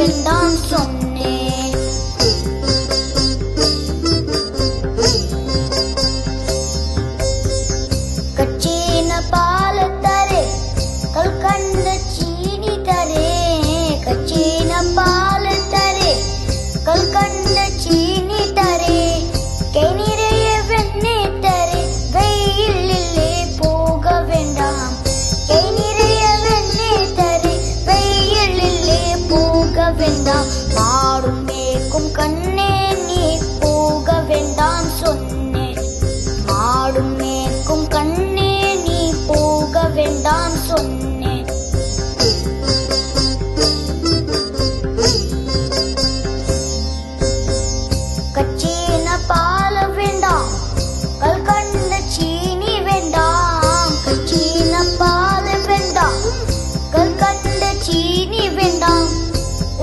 வேண்டாம் சொன்னேன். கச்சேன பால் தரே கல்கண்ட சீனி தரே, கச்சேன பால் தரே கல்கண்ட சீனி தரே, கை நிறைய வெண்ணெய் தரே வெயிலிலே போக வேண்டாம். கை நிறைய வெண்ணெய் தரே வெயிலிலே போக வேண்டாம். மாடும் மேய்க்கும் கண்ணே நீ போக வேண்டாம் சொன்னேன். மாடும் மேய்க்கும் கண்ணே நீ போக வேண்டாம் சொன்னேன். கச்சேன பால் வேண்டாம் கல்கண்ட சீனி வேண்டாம். கச்சேன பால் வேண்டாம் கல்கண்ட சீனி வேண்டாம்.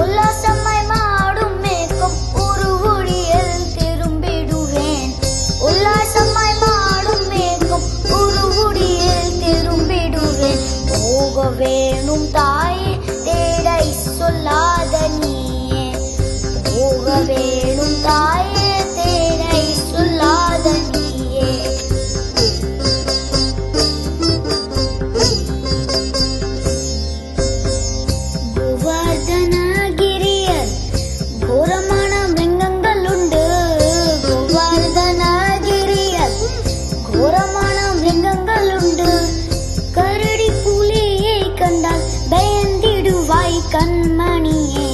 உல்லாசமாய் மாடும் மேய்க்கும் ஒரு ஒளியில் திரும்பிடுவேன். உல்லாசமாய் மாடும் மேய்க்கும் ஒரு ஒளியில் திரும்பிடுவேன். போக வேணும் தாயே தேடை சொல்லாத நீயே, போக வேணும் தாயே தேடை சொல்லாத நீயே. கோவர்தனகிரியில் கோரமான மிருகங்கள் உண்டு. கோவர்தனகிரியில் கோரமான மிருகங்கள் உண்டு. கரடி புலியை கண்டால் பயந்திடுவாய் கண்மணியே.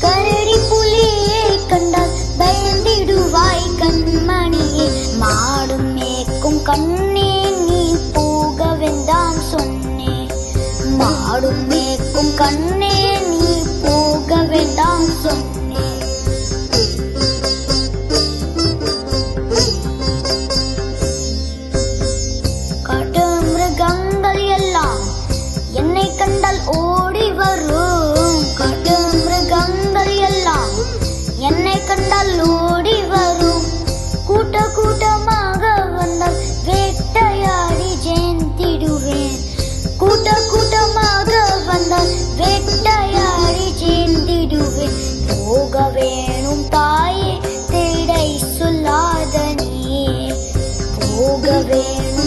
கரடி புலியை கண்டால் பயந்திடுவாய் கண்மணியே. மாடும் மேய்க்கும் கண்ணே நீ போக வேண்டாம் சொன்னேன். மாடும் மேய்க்கும் கண்ணே நீ போக வேண்டாம் சொன்னேன். காட்டு மிருகங்கள் எல்லாம் என்னை கண்டால் ஓடி வரும். காட்டு மிருகங்கள் எல்லாம் என்னை கண்டால் ஓடி வரும். கூட்ட கூட்டமாக வந்தால் வேட்டையாடி ஜெயித்திடுவேன். கூட்ட கூட்டமாக வந்தால் வேட்டையாடி ஜெயித்திடுவேன். போக வேணும் தாயே தேடை சொல்லாத நீயே, போக வேணும்